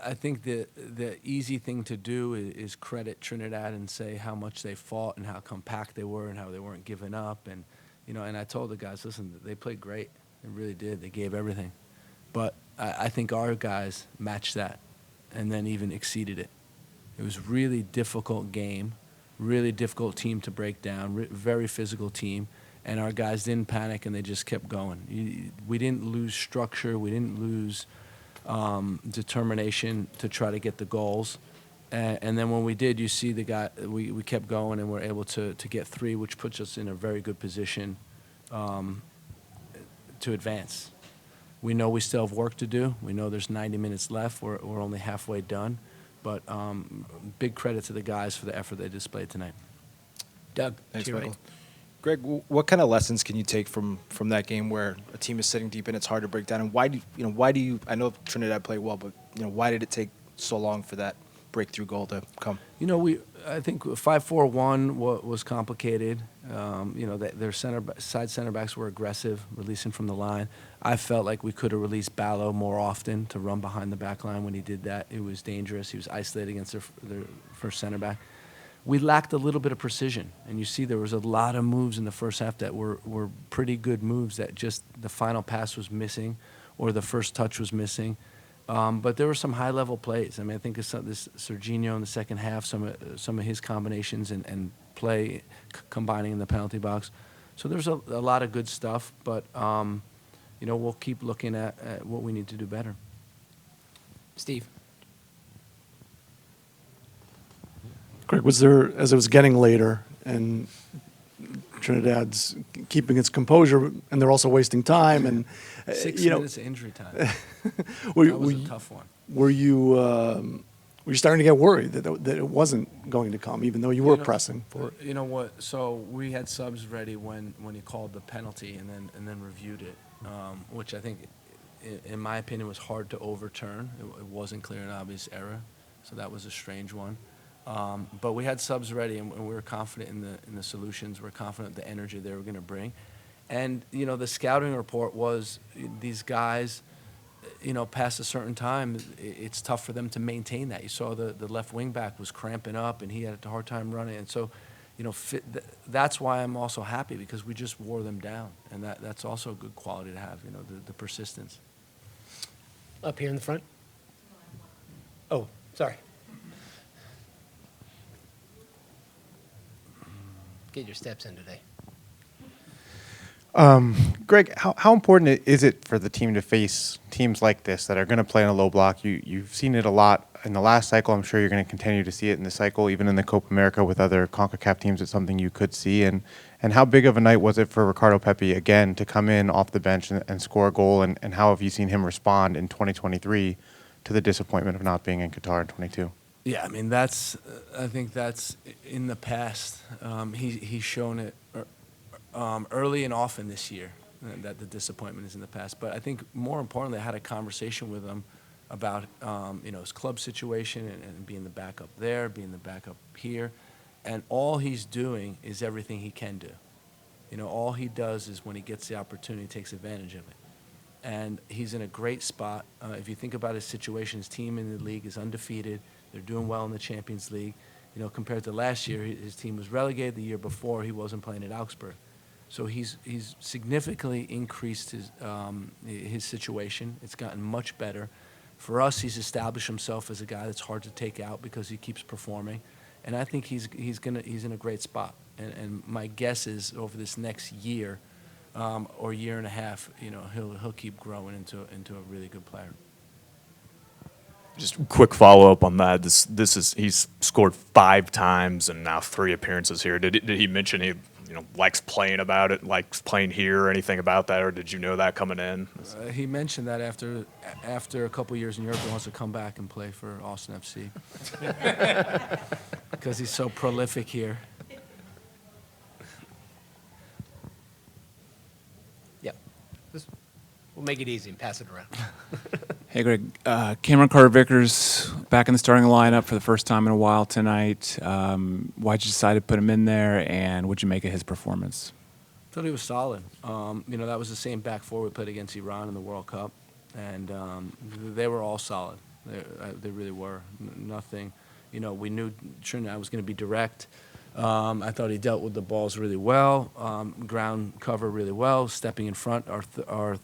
I think the easy thing to do is credit Trinidad and say how much they fought and how compact they were and how they weren't giving up. And, and I told the guys, listen, they played great. They really did. They gave everything. But I think our guys matched that and then even exceeded it. It was really difficult game, really difficult team to break down, very physical team. And our guys didn't panic, and they just kept going. We didn't lose structure. We didn't lose determination to try to get the goals. And then when we did, you see the guy. We kept going, and we're able to get 3, which puts us in a very good position to advance. We know we still have work to do. We know there's 90 minutes left. We're only halfway done. But big credit to the guys for the effort they displayed tonight. Doug, Thanks, to your Michael. right. Greg, what kind of lessons can you take from that game where a team is sitting deep and it's hard to break down? And why do you? I know Trinidad played well, but why did it take so long for that breakthrough goal to come? I think 5-4-1 was complicated. Their side center backs were aggressive, releasing from the line. I felt like we could have released Ballo more often to run behind the back line. When he did that, it was dangerous. He was isolated against their first center back. We lacked a little bit of precision, and you see there was a lot of moves in the first half that were pretty good moves that just the final pass was missing or the first touch was missing. But there were some high-level plays. I mean, I think this Serginho in the second half, some of his combinations and play combining in the penalty box. So there's a lot of good stuff, but we'll keep looking at what we need to do better. Steve. Greg, was there, as it was getting later and Trinidad's keeping its composure and they're also wasting time and 6 minutes of injury time. That was a tough one. Were you starting to get worried that it wasn't going to come, even though you were pressing for it? You know what? So we had subs ready when he called the penalty and then reviewed it, which I think, in my opinion, was hard to overturn. It wasn't clear and obvious error, so that was a strange one. But we had subs ready, and we were confident in the solutions. We're confident the energy they were going to bring. And, the scouting report was these guys, past a certain time, it's tough for them to maintain that. You saw the left wing back was cramping up, and he had a hard time running. And so, that's why I'm also happy, because we just wore them down. And that's also a good quality to have, the persistence. Up here in the front. Oh, sorry. Get your steps in today. Greg, how important is it for the team to face teams like this that are going to play in a low block? You've seen it a lot in the last cycle. I'm sure you're going to continue to see it in this cycle, even in the Copa America with other CONCACAF teams. It's something you could see. And how big of a night was it for Ricardo Pepi, again, to come in off the bench and score a goal? And how have you seen him respond in 2023 to the disappointment of not being in Qatar in 22? Yeah, I mean, I think that's in the past. He's shown it early and often this year that the disappointment is in the past. But I think more importantly, I had a conversation with him about his club situation and being the backup there, being the backup here, and all he's doing is everything he can do. All he does is when he gets the opportunity, he takes advantage of it. And he's in a great spot. If you think about his situation, his team in the league is undefeated. They're doing well in the Champions League. Compared to last year, his team was relegated. The year before, he wasn't playing at Augsburg. So he's significantly increased his situation. It's gotten much better. For us, he's established himself as a guy that's hard to take out because he keeps performing. And I think he's in a great spot. And my guess is over this next year or year and a half, he'll keep growing into a really good player. Just quick follow up on that. He's scored 5 times and now 3 appearances here. Did he mention he likes playing about it, likes playing here, or anything about that, or did you know that coming in? He mentioned that after a couple years in Europe, he wants to come back and play for Austin FC because he's so prolific here. Yep. We'll make it easy and pass it around. Hey, Greg. Cameron Carter-Vickers back in the starting lineup for the first time in a while tonight. Why'd you decide to put him in there, and what'd you make of his performance? I thought he was solid. That was the same back four we played against Iran in the World Cup, and they were all solid. They really were. Nothing, we knew Trinidad was going to be direct. I thought he dealt with the balls really well, ground cover really well, stepping in front. Our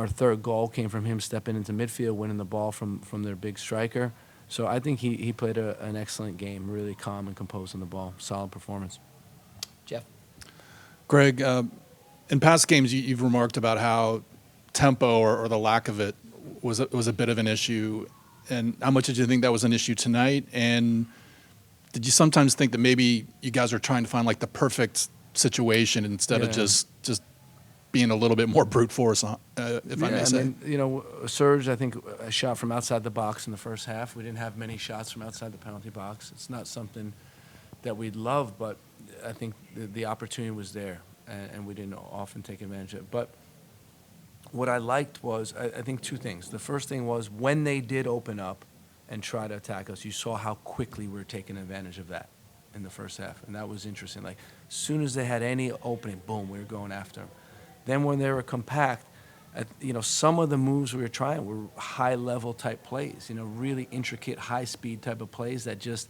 third goal came from him stepping into midfield, winning the ball from their big striker. So I think he played an excellent game, really calm and composed on the ball. Solid performance. Jeff? Gregg, in past games, you've remarked about how tempo or the lack of it was a bit of an issue. And how much did you think that was an issue tonight? And did you sometimes think that maybe you guys are trying to find like the perfect situation instead of Yeah. just being a little bit more brute force, if I may say? Serge, I think, shot from outside the box in the first half. We didn't have many shots from outside the penalty box. It's not something that we'd love, but I think the opportunity was there, and we didn't often take advantage of it. But what I liked was, I think, two things. The first thing was when they did open up and try to attack us, you saw how quickly we were taking advantage of that in the first half, and that was interesting. Like, as soon as they had any opening, boom, we were going after them. Then when they were compact, some of the moves we were trying were high-level type plays, really intricate, high-speed type of plays that just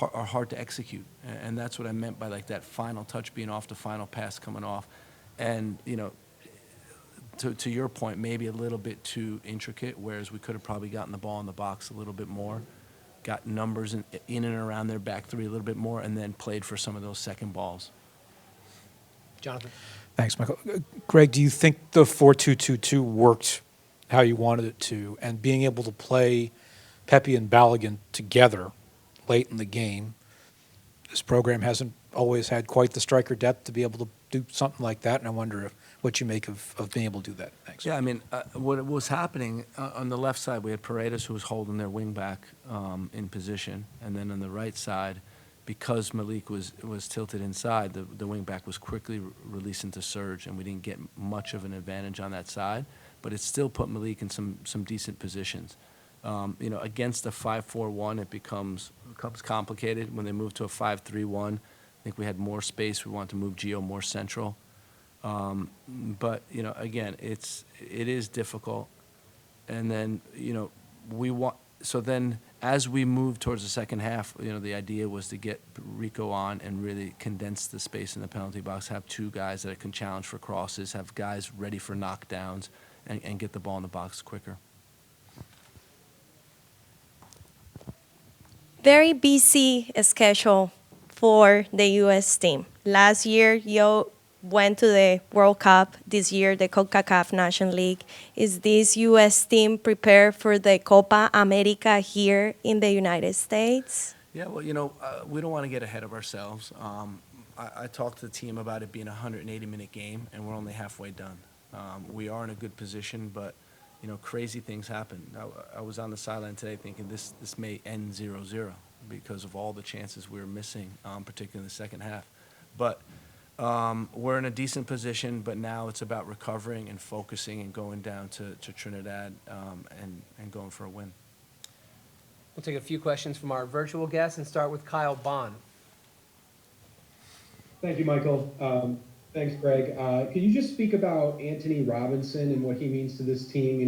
are hard to execute. And that's what I meant by like that final touch being off, the final pass coming off. And, to your point, maybe a little bit too intricate, whereas we could have probably gotten the ball in the box a little bit more, got numbers in and around their back three a little bit more, and then played for some of those second balls. Jonathan? Thanks, Michael. Gregg, do you think the 4-2-2-2 worked how you wanted it to? And being able to play Pepe and Balogun together late in the game, this program hasn't always had quite the striker depth to be able to do something like that, and I wonder what you make of being able to do that. Thanks. Yeah, what was happening on the left side, we had Paredes who was holding their wing back in position, and then on the right side, because Malik was tilted inside, the wing back was quickly releasing to Serge, and we didn't get much of an advantage on that side, but it still put Malik in some decent positions. Against a 5-4-1, it becomes complicated. When they move to a 5-3-1, I think we had more space. We wanted to move Gio more central. But again, it is difficult. And then so then as we move towards the second half, the idea was to get Rico on and really condense the space in the penalty box, have two guys that can challenge for crosses, have guys ready for knockdowns, and get the ball in the box quicker. Very busy schedule for the U.S. team. Last year, you went to the World Cup. This year, the CONCACAF National League. Is this U.S. team prepared for the Copa America here in the United States? Yeah, well, we don't want to get ahead of ourselves. I talked to the team about it being a 180-minute game, and we're only halfway done. We are in a good position, but crazy things happen. I was on the sideline today thinking this may end 0-0 because of all the chances we were missing, particularly in the second half. But we're in a decent position, but now it's about recovering and focusing and going down to Trinidad and going for a win. We'll take a few questions from our virtual guests and start with Kyle Bond. Thank you, Michael. Thanks, Gregg. Could you just speak about Anthony Robinson and what he means to this team?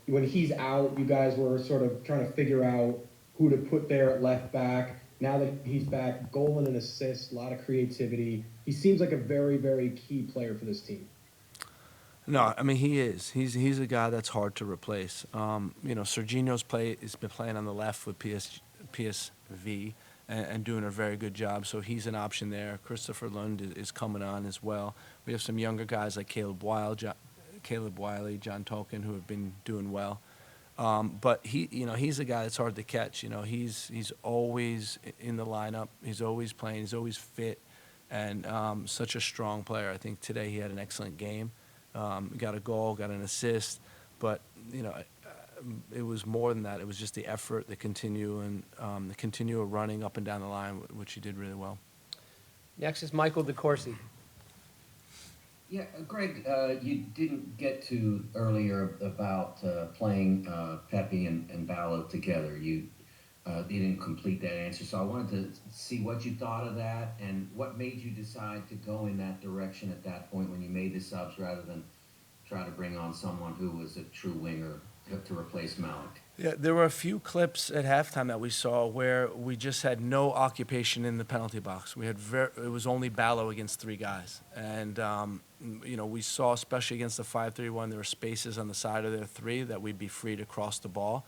When he's out, you guys were sort of trying to figure out who to put there at left back. Now that he's back, goal and an assist, a lot of creativity. He seems like a very, very key player for this team. No, he is. He's a guy that's hard to replace. Serginho's has been playing on the left with PSV and doing a very good job. So he's an option there. Christopher Lund is coming on as well. We have some younger guys like Caleb Wiley, John Tolkien, who have been doing well. But he's a guy that's hard to catch. He's always in the lineup. He's always playing. He's always fit, and such a strong player. I think today he had an excellent game. Got a goal, got an assist, but it was more than that. It was just the effort, the continual running up and down the line, which he did really well. Next is Michael DeCourcy. Yeah, Gregg, you didn't get to earlier about playing Pepe and Ballo together. You didn't complete that answer, so I wanted to see what you thought of that and what made you decide to go in that direction at that point when you made the subs rather than try to bring on someone who was a true winger to replace Malik? Yeah, there were a few clips at halftime that we saw where we just had no occupation in the penalty box. We had it was only Ballo against three guys, and we saw, especially against the 5-3-1, there were spaces on the side of their three that we'd be free to cross the ball,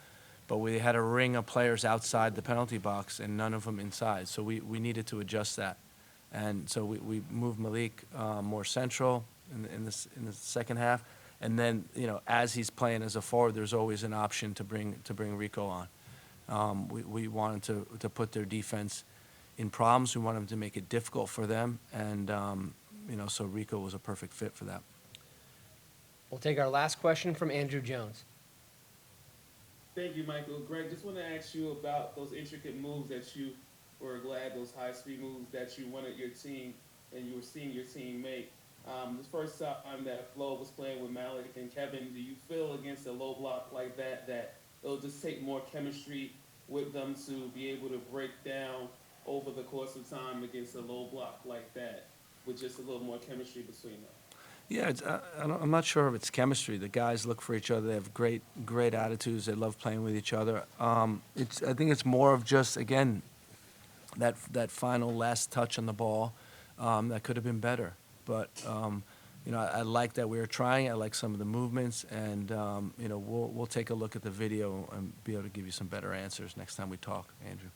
but we had a ring of players outside the penalty box and none of them inside. So we needed to adjust that, and so we moved Malik more central in the second half. And then, as he's playing as a forward, there's always an option to bring Rico on. We wanted to put their defense in problems. We wanted them to make it difficult for them, and so Rico was a perfect fit for that. We'll take our last question from Andrew Jones. Thank you, Michael. Greg, just want to ask you about those intricate moves that you were glad, those high-speed moves that you wanted your team and you were seeing your team make. The first time that Flo was playing with Malik and Kevin, do you feel against a low block like that it'll just take more chemistry with them to be able to break down over the course of time against a low block like that with just a little more chemistry between them? Yeah, I'm not sure if it's chemistry. The guys look for each other. They have great attitudes. They love playing with each other. I think it's more of just, again, that final last touch on the ball that could have been better. But, I like that we were trying. I like some of the movements. And, we'll take a look at the video and be able to give you some better answers next time we talk, Andrew.